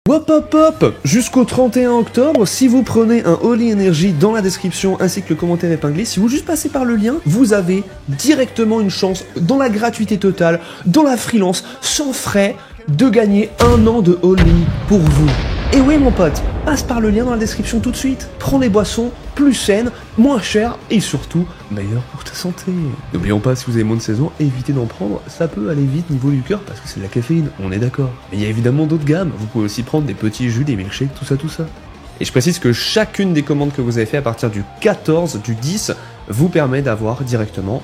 Hop hop hop! Jusqu'au 31 octobre, si vous prenez un Holy Energy dans la description ainsi que le commentaire épinglé, si vous juste passez par le lien, vous avez directement une chance, dans la gratuité totale, dans la freelance, sans frais, de gagner 1 an de Holy pour vous. Et oui mon pote, passe par le lien dans la description tout de suite. Prends les boissons plus saines, moins chères et surtout meilleures pour ta santé. N'oublions pas, si vous avez moins de saison, évitez d'en prendre, ça peut aller vite niveau du cœur parce que c'est de la caféine, on est d'accord. Mais il y a évidemment d'autres gammes, vous pouvez aussi prendre des petits jus, des milkshakes, tout ça. Et je précise que chacune des commandes que vous avez fait à partir du 14, du 10, vous permet d'avoir directement,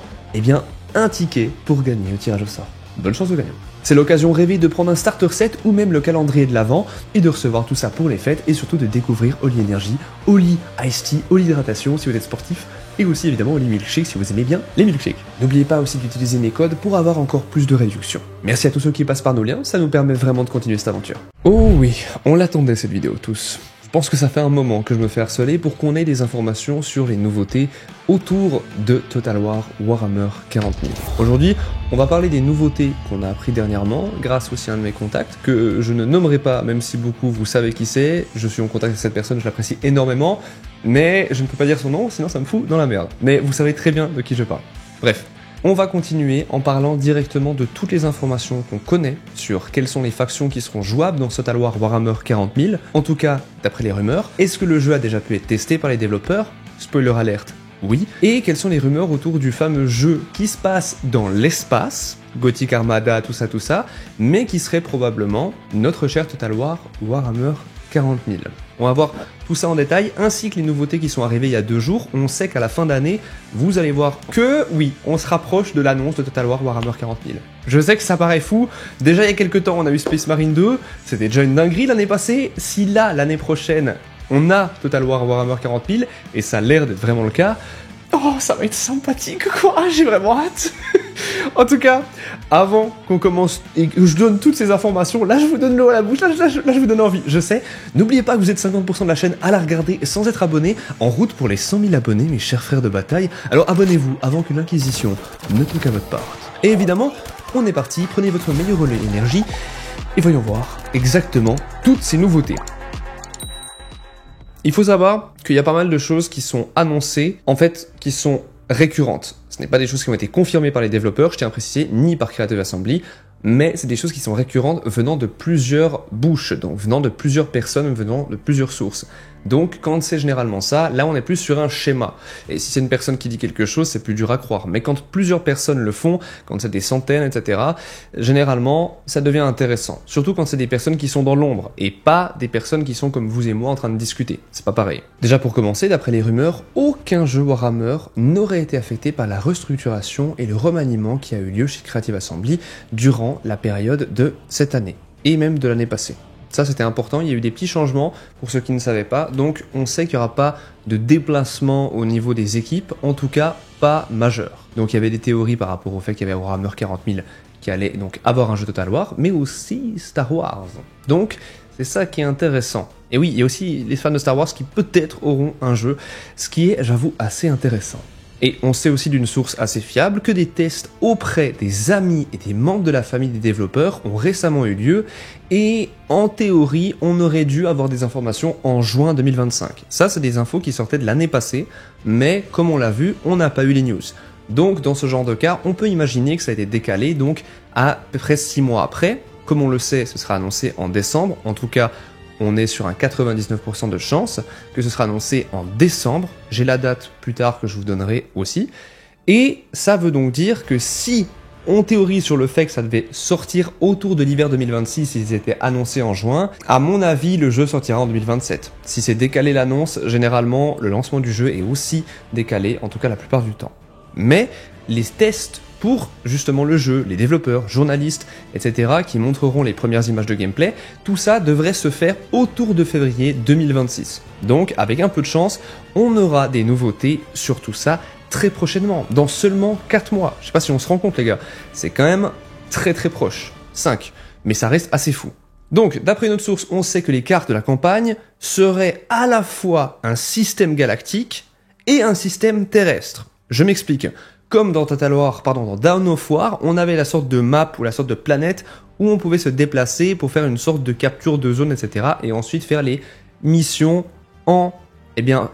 un ticket pour gagner au tirage au sort. Bonne chance au gagnant. C'est l'occasion rêvée de prendre un starter set ou même le calendrier de l'Avent et de recevoir tout ça pour les fêtes et surtout de découvrir Holy Energy, Holy Iced Tea, Holy Hydratation si vous êtes sportif et aussi évidemment Holy Milkshake si vous aimez bien les milkshakes. N'oubliez pas aussi d'utiliser mes codes pour avoir encore plus de réduction. Merci à tous ceux qui passent par nos liens, ça nous permet vraiment de continuer cette aventure. Oh oui, on l'attendait cette vidéo tous. Je pense que ça fait un moment que je me fais harceler pour qu'on ait des informations sur les nouveautés autour de Total War Warhammer 40 000. Aujourd'hui, on va parler des nouveautés qu'on a appris dernièrement, grâce aussi à un de mes contacts, que je ne nommerai pas, même si beaucoup vous savez qui c'est. Je suis en contact avec cette personne, je l'apprécie énormément, mais je ne peux pas dire son nom, sinon ça me fout dans la merde. Mais vous savez très bien de qui je parle. Bref. On va continuer en parlant directement de toutes les informations qu'on connaît sur quelles sont les factions qui seront jouables dans Total War Warhammer 40 000, en tout cas d'après les rumeurs. Est-ce que le jeu a déjà pu être testé par les développeurs? Spoiler alerte, oui. Et quelles sont les rumeurs autour du fameux jeu qui se passe dans l'espace, Gothic Armada, tout ça, mais qui serait probablement notre cher Total War Warhammer 40 000. On va voir tout ça en détail, ainsi que les nouveautés qui sont arrivées il y a 2 jours. On sait qu'à la fin d'année, vous allez voir que, oui, on se rapproche de l'annonce de Total War Warhammer 40 000. Je sais que ça paraît fou, déjà il y a quelques temps on a eu Space Marine 2, c'était déjà une dinguerie l'année passée. Si là, l'année prochaine, on a Total War Warhammer 40 000, et ça a l'air d'être vraiment le cas, oh, ça va être sympathique quoi, j'ai vraiment hâte. En tout cas, avant qu'on commence et que je donne toutes ces informations, là je vous donne l'eau à la bouche, là je vous donne envie, je sais. N'oubliez pas que vous êtes 50% de la chaîne à la regarder sans être abonné, en route pour les 100 000 abonnés, mes chers frères de bataille. Alors abonnez-vous avant que l'inquisition ne toque à votre porte. Et évidemment, on est parti, prenez votre meilleur relais énergie et voyons voir exactement toutes ces nouveautés. Il faut savoir qu'il y a pas mal de choses qui sont annoncées, en fait, qui sont récurrentes. Ce n'est pas des choses qui ont été confirmées par les développeurs, je tiens à préciser, ni par Creative Assembly, mais c'est des choses qui sont récurrentes venant de plusieurs bouches, donc venant de plusieurs personnes, venant de plusieurs sources. Donc quand c'est généralement ça, là on est plus sur un schéma. Et si c'est une personne qui dit quelque chose, c'est plus dur à croire. Mais quand plusieurs personnes le font, quand c'est des centaines, etc., généralement ça devient intéressant. Surtout quand c'est des personnes qui sont dans l'ombre, et pas des personnes qui sont comme vous et moi en train de discuter. C'est pas pareil. Déjà pour commencer, d'après les rumeurs, aucun jeu Warhammer n'aurait été affecté par la restructuration et le remaniement qui a eu lieu chez Creative Assembly durant la période de cette année, et même de l'année passée. Ça c'était important, il y a eu des petits changements pour ceux qui ne savaient pas, donc on sait qu'il n'y aura pas de déplacement au niveau des équipes, en tout cas pas majeur. Donc il y avait des théories par rapport au fait qu'il y avait Warhammer 40 000 qui allait donc avoir un jeu Total War, mais aussi Star Wars. Donc c'est ça qui est intéressant. Et oui, il y a aussi les fans de Star Wars qui peut-être auront un jeu, ce qui est, j'avoue, assez intéressant. Et on sait aussi d'une source assez fiable que des tests auprès des amis et des membres de la famille des développeurs ont récemment eu lieu et en théorie, on aurait dû avoir des informations en juin 2025. Ça, c'est des infos qui sortaient de l'année passée, mais comme on l'a vu, on n'a pas eu les news. Donc dans ce genre de cas, on peut imaginer que ça a été décalé donc à peu près 6 mois après. Comme on le sait, ce sera annoncé en décembre, en tout cas, on est sur un 99% de chance que ce sera annoncé en décembre. J'ai la date plus tard que je vous donnerai aussi. Et ça veut donc dire que si on théorise sur le fait que ça devait sortir autour de l'hiver 2026 s'ils étaient annoncés en juin, à mon avis, le jeu sortira en 2027. Si c'est décalé l'annonce, généralement, le lancement du jeu est aussi décalé, en tout cas la plupart du temps. Mais les tests pour justement le jeu, les développeurs, journalistes, etc. qui montreront les premières images de gameplay, tout ça devrait se faire autour de février 2026. Donc, avec un peu de chance, on aura des nouveautés sur tout ça très prochainement, dans seulement 4 mois. Je sais pas si on se rend compte les gars, c'est quand même très proche. 5, mais ça reste assez fou. Donc, d'après notre source, on sait que les cartes de la campagne seraient à la fois un système galactique et un système terrestre. Je m'explique. Comme dans dans Dawn of War, on avait la sorte de map ou la sorte de planète où on pouvait se déplacer pour faire une sorte de capture de zone, etc. et ensuite faire les missions en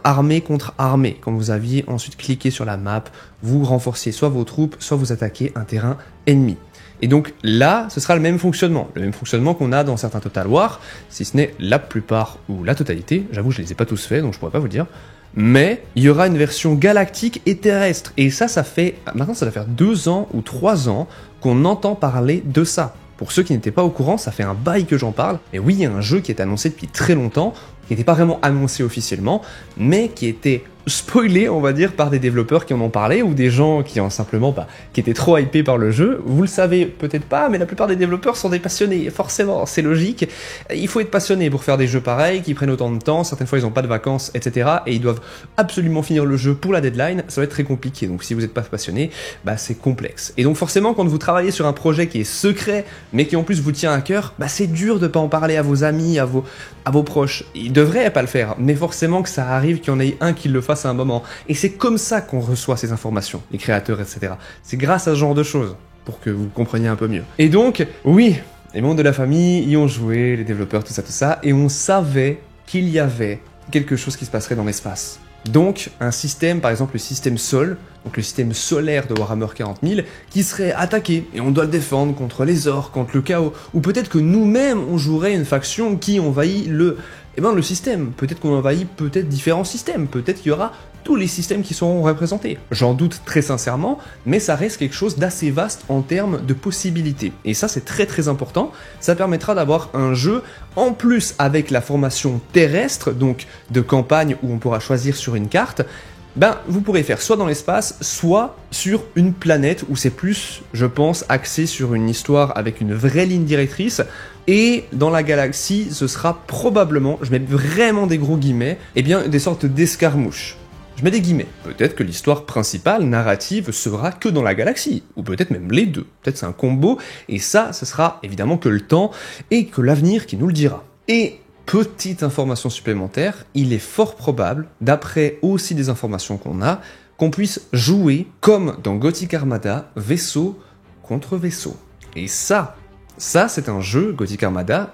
armée contre armée. Quand vous aviez ensuite cliqué sur la map, vous renforciez soit vos troupes, soit vous attaquez un terrain ennemi. Et donc là, ce sera le même fonctionnement qu'on a dans certains Total War, si ce n'est la plupart ou la totalité. J'avoue, je les ai pas tous faits, donc je pourrais pas vous le dire. Mais il y aura une version galactique et terrestre. Et ça fait, maintenant ça doit faire 2 ans ou 3 ans qu'on entend parler de ça. Pour ceux qui n'étaient pas au courant, ça fait un bail que j'en parle. Et oui, il y a un jeu qui est annoncé depuis très longtemps, qui n'était pas vraiment annoncé officiellement, mais qui était spoilé, on va dire, par des développeurs qui en ont parlé, ou des gens qui ont simplement qui étaient trop hypés par le jeu. Vous le savez peut-être pas, mais la plupart des développeurs sont des passionnés, forcément, c'est logique. Il faut être passionné pour faire des jeux pareils, qui prennent autant de temps, certaines fois ils n'ont pas de vacances, etc. Et ils doivent absolument finir le jeu pour la deadline, ça va être très compliqué. Donc si vous n'êtes pas passionné, c'est complexe. Et donc forcément, quand vous travaillez sur un projet qui est secret, mais qui en plus vous tient à cœur, c'est dur de pas en parler à vos amis, à vos proches. Ils devraient pas le faire, mais forcément que ça arrive qu'il y en ait un qui le fasse à un moment. Et c'est comme ça qu'on reçoit ces informations, les créateurs, etc. C'est grâce à ce genre de choses, pour que vous compreniez un peu mieux. Et donc, oui, les membres de la famille y ont joué, les développeurs, tout ça, et on savait qu'il y avait quelque chose qui se passerait dans l'espace. Donc, un système, par exemple le système Sol, donc le système solaire de Warhammer 40 000, qui serait attaqué, et on doit le défendre contre les orques, contre le chaos, ou peut-être que nous-mêmes, on jouerait une faction qui envahit le système. Peut-être qu'on envahit différents systèmes, peut-être qu'il y aura tous les systèmes qui seront représentés. J'en doute très sincèrement, mais ça reste quelque chose d'assez vaste en termes de possibilités. Et ça, c'est très très important. Ça permettra d'avoir un jeu, en plus avec la formation terrestre, donc de campagne où on pourra choisir sur une carte, vous pourrez faire soit dans l'espace, soit sur une planète où c'est plus, je pense, axé sur une histoire avec une vraie ligne directrice. Et dans la galaxie, ce sera probablement, je mets vraiment des gros guillemets, des sortes d'escarmouches. Je mets des guillemets. Peut-être que l'histoire principale, narrative, sera que dans la galaxie, ou peut-être même les deux. Peut-être c'est un combo, et ça, ce sera évidemment que le temps et que l'avenir qui nous le dira. Et petite information supplémentaire, il est fort probable, d'après aussi des informations qu'on a, qu'on puisse jouer comme dans Gothic Armada, vaisseau contre vaisseau. Et ça c'est un jeu, Gothic Armada,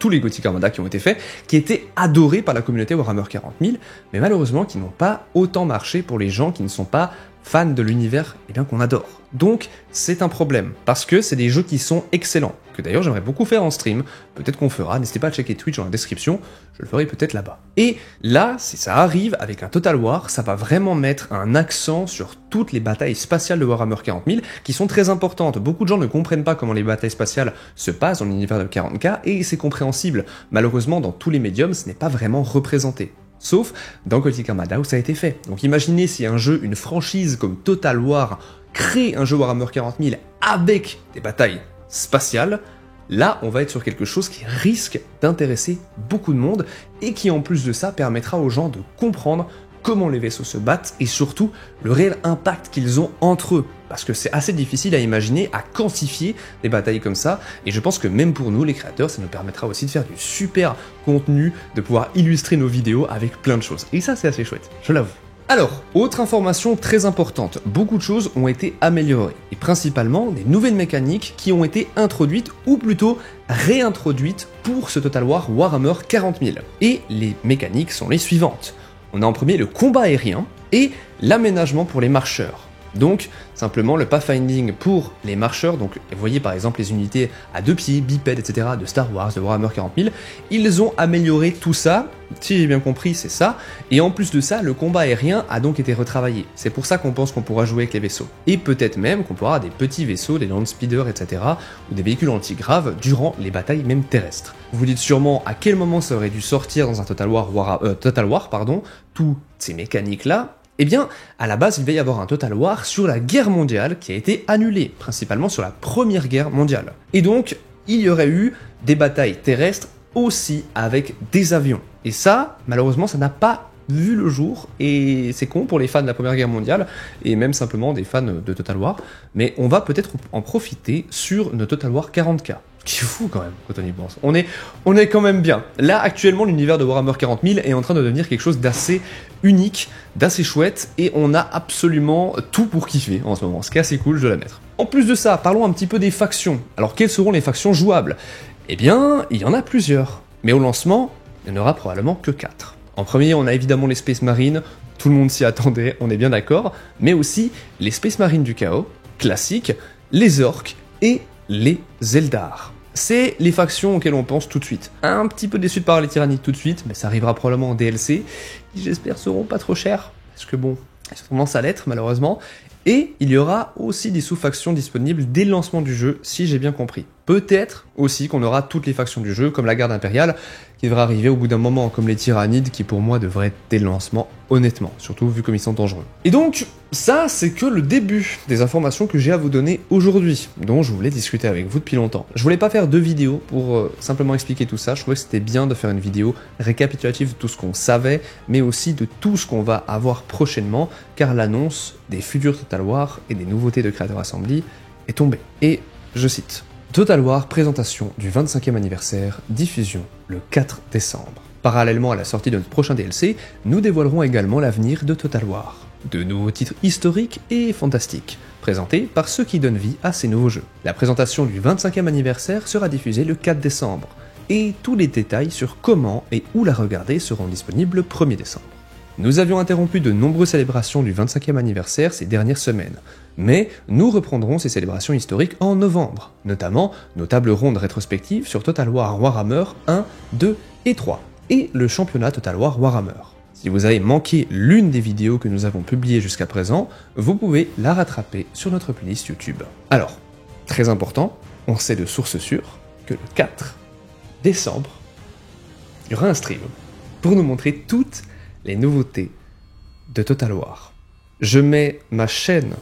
tous les Gothic Armada qui ont été faits, qui étaient adorés par la communauté Warhammer 40 000, mais malheureusement qui n'ont pas autant marché pour les gens qui ne sont pas fans de l'univers qu'on adore. Donc c'est un problème, parce que c'est des jeux qui sont excellents, que d'ailleurs j'aimerais beaucoup faire en stream, peut-être qu'on fera, n'hésitez pas à checker Twitch dans la description, je le ferai peut-être là-bas. Et là, si ça arrive avec un Total War, ça va vraiment mettre un accent sur toutes les batailles spatiales de Warhammer 40 000, qui sont très importantes. Beaucoup de gens ne comprennent pas comment les batailles spatiales se passent dans l'univers de 40K, et c'est compréhensible. Malheureusement, dans tous les médiums, ce n'est pas vraiment représenté. Sauf dans Gothic Armada où ça a été fait. Donc imaginez si un jeu, une franchise comme Total War crée un jeu Warhammer 40 000 avec des batailles spatiales, là on va être sur quelque chose qui risque d'intéresser beaucoup de monde et qui en plus de ça permettra aux gens de comprendre comment les vaisseaux se battent et surtout le réel impact qu'ils ont entre eux. Parce que c'est assez difficile à imaginer, à quantifier des batailles comme ça, et je pense que même pour nous, les créateurs, ça nous permettra aussi de faire du super contenu, de pouvoir illustrer nos vidéos avec plein de choses. Et ça, c'est assez chouette, je l'avoue. Alors, autre information très importante, beaucoup de choses ont été améliorées, et principalement des nouvelles mécaniques qui ont été introduites, ou plutôt réintroduites pour ce Total War Warhammer 40 000. Et les mécaniques sont les suivantes. On a en premier le combat aérien et l'aménagement pour les marcheurs. Donc, simplement le pathfinding pour les marcheurs, donc vous voyez par exemple les unités à 2 pieds, bipèdes, etc. de Star Wars, de Warhammer 40 000, ils ont amélioré tout ça, si j'ai bien compris c'est ça, et en plus de ça, le combat aérien a donc été retravaillé. C'est pour ça qu'on pense qu'on pourra jouer avec les vaisseaux. Et peut-être même qu'on pourra des petits vaisseaux, des land speeders, etc. ou des véhicules antigraves durant les batailles même terrestres. Vous vous dites sûrement à quel moment ça aurait dû sortir dans un Total War, toutes ces mécaniques-là. Eh bien, à la base, il va y avoir un Total War sur la guerre mondiale qui a été annulé, principalement sur la première guerre mondiale. Et donc, il y aurait eu des batailles terrestres aussi avec des avions. Et ça, malheureusement, ça n'a pas vu le jour, et c'est con pour les fans de la première guerre mondiale, et même simplement des fans de Total War, mais on va peut-être en profiter sur nos Total War 40K. C'est fou quand même, quand on y pense. On est quand même bien. Là, actuellement, l'univers de Warhammer 40 000 est en train de devenir quelque chose d'assez unique, d'assez chouette, et on a absolument tout pour kiffer en ce moment, ce qui est assez cool, je dois l'admettre. En plus de ça, parlons un petit peu des factions. Alors, quelles seront les factions jouables? Eh bien, il y en a plusieurs. Mais au lancement, il n'y en aura probablement que 4. En premier, on a évidemment les Space Marines, tout le monde s'y attendait, on est bien d'accord, mais aussi les Space Marines du Chaos, classiques, les Orques et les Eldar. C'est les factions auxquelles on pense tout de suite. Un petit peu déçu de par les Tyrannides tout de suite, mais ça arrivera probablement en DLC, qui j'espère seront pas trop chers, parce que bon, ça commence à l'être malheureusement. Et il y aura aussi des sous-factions disponibles dès le lancement du jeu, si j'ai bien compris. Peut-être aussi qu'on aura toutes les factions du jeu, comme la garde impériale, qui devrait arriver au bout d'un moment, comme les Tyrannides, qui pour moi devraient être dès le lancement, honnêtement, surtout vu comme ils sont dangereux. Et donc, ça, c'est que le début des informations que j'ai à vous donner aujourd'hui, dont je voulais discuter avec vous depuis longtemps. Je voulais pas faire 2 vidéos pour simplement expliquer tout ça, je trouvais que c'était bien de faire une vidéo récapitulative de tout ce qu'on savait, mais aussi de tout ce qu'on va avoir prochainement, car l'annonce des futurs Total War et des nouveautés de Creator Assembly est tombée. Et, je cite, Total War présentation du 25e anniversaire, diffusion le 4 décembre. Parallèlement à la sortie de notre prochain DLC, nous dévoilerons également l'avenir de Total War. De nouveaux titres historiques et fantastiques, présentés par ceux qui donnent vie à ces nouveaux jeux. La présentation du 25e anniversaire sera diffusée le 4 décembre, et tous les détails sur comment et où la regarder seront disponibles le 1er décembre. Nous avions interrompu de nombreuses célébrations du 25e anniversaire ces dernières semaines, mais nous reprendrons ces célébrations historiques en novembre, notamment nos tables rondes rétrospectives sur Total War Warhammer 1, 2 et 3, et le championnat Total War Warhammer. Si vous avez manqué l'une des vidéos que nous avons publiées jusqu'à présent, vous pouvez la rattraper sur notre playlist YouTube. Alors, très important, on sait de source sûre que le 4 décembre, il y aura un stream pour nous montrer toutes les nouveautés de Total War. Je mets ma chaîne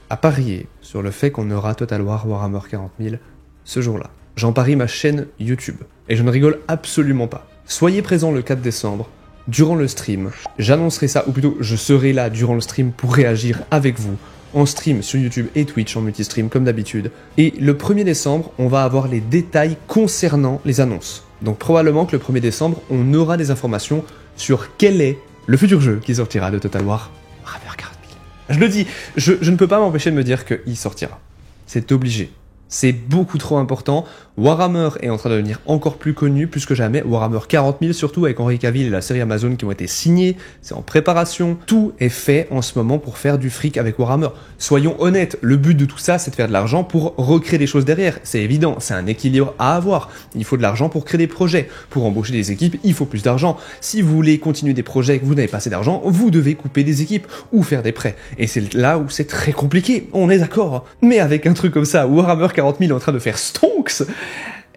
à parier sur le fait qu'on aura Total War Warhammer 40 000 ce jour-là. J'en parie ma chaîne YouTube. Et je ne rigole absolument pas. Soyez présents le 4 décembre, durant le stream. J'annoncerai ça, ou plutôt je serai là durant le stream pour réagir avec vous, en stream sur YouTube et Twitch en multi-stream comme d'habitude. Et le 1er décembre, on va avoir les détails concernant les annonces. Donc probablement que le 1er décembre, on aura des informations sur quel est le futur jeu qui sortira de Total War Warhammer 40 000. Je le dis, je ne peux pas m'empêcher de me dire qu'il sortira. C'est obligé. C'est beaucoup trop important. Warhammer est en train de devenir encore plus connu, plus que jamais. Warhammer 40 000, surtout avec Henry Cavill et la série Amazon qui ont été signés. C'est en préparation. Tout est fait en ce moment pour faire du fric avec Warhammer. Soyons honnêtes, le but de tout ça, c'est de faire de l'argent pour recréer des choses derrière. C'est évident, c'est un équilibre à avoir. Il faut de l'argent pour créer des projets. Pour embaucher des équipes, il faut plus d'argent. Si vous voulez continuer des projets et que vous n'avez pas assez d'argent, vous devez couper des équipes ou faire des prêts. Et c'est là où c'est très compliqué, on est d'accord. Mais avec un truc comme ça, Warhammer 40 000 est en train de faire stonks,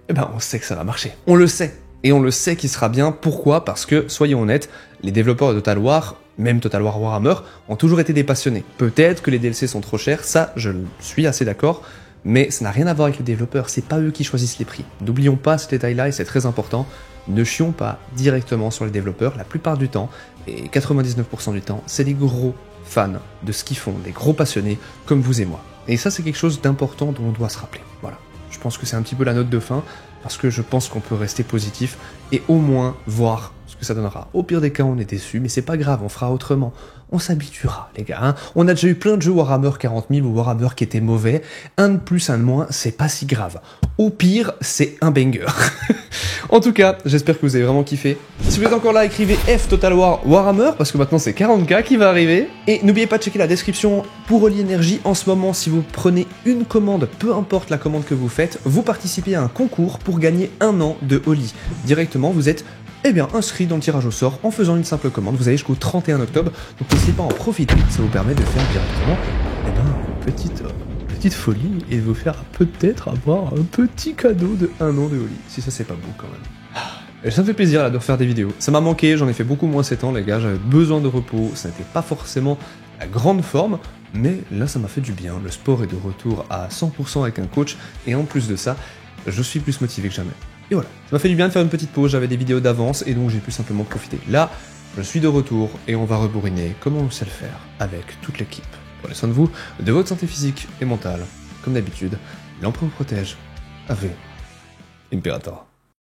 eh ben on sait que ça va marcher. On le sait. Et on le sait qu'il sera bien. Pourquoi? Parce que, soyons honnêtes, les développeurs de Total War, même Total War Warhammer, ont toujours été des passionnés. Peut-être que les DLC sont trop chers, ça, je suis assez d'accord, mais ça n'a rien à voir avec les développeurs, c'est pas eux qui choisissent les prix. N'oublions pas ce détail-là, et c'est très important, ne chions pas directement sur les développeurs, la plupart du temps, et 99% du temps, c'est des gros fans de ce qu'ils font, des gros passionnés, comme vous et moi. Et ça, c'est quelque chose d'important dont on doit se rappeler. Voilà. Je pense que c'est un petit peu la note de fin, parce que je pense qu'on peut rester positif et au moins voir ce que ça donnera. Au pire des cas, on est déçu, mais c'est pas grave, on fera autrement. On s'habituera, les gars. Hein. On a déjà eu plein de jeux Warhammer 40 000 ou Warhammer qui étaient mauvais. Un de plus, un de moins, c'est pas si grave. Au pire, c'est un banger. En tout cas, j'espère que vous avez vraiment kiffé. Si vous êtes encore là, écrivez F Total War Warhammer, parce que maintenant c'est 40K qui va arriver. Et n'oubliez pas de checker la description pour Holy Energy. En ce moment, si vous prenez une commande, peu importe la commande que vous faites, vous participez à un concours pour gagner 1 an de Holy. Directement, vous êtes inscrit dans le tirage au sort en faisant une simple commande. Vous avez jusqu'au 31 octobre, donc n'hésitez pas à en profiter. Ça vous permet de faire directement une petite folie et de vous faire peut-être avoir un petit cadeau de 1 an de Holy. Si ça, c'est pas beau quand même. Et ça me fait plaisir là de refaire des vidéos. Ça m'a manqué, j'en ai fait beaucoup moins 7 ans les gars, j'avais besoin de repos, ça n'était pas forcément la grande forme, mais là ça m'a fait du bien. Le sport est de retour à 100% avec un coach, et en plus de ça, je suis plus motivé que jamais. Et voilà, ça m'a fait du bien de faire une petite pause, j'avais des vidéos d'avance, et donc j'ai pu simplement profiter. Là, je suis de retour, et on va rebourriner comme on sait le faire, avec toute l'équipe. Prenez soin de vous, de votre santé physique et mentale. Comme d'habitude, l'empereur vous protège. Ave Imperator.